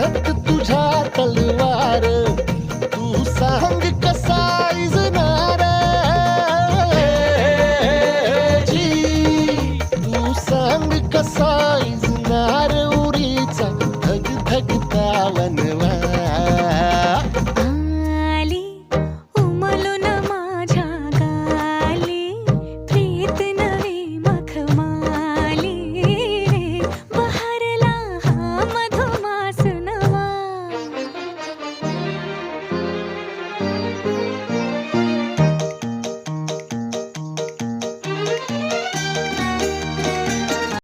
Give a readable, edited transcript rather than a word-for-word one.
हातात तुझ्या तलवार, तू सांग कसा इजनार जी, तू सांग कसा इजनार उरीचा धग धगता वनवा.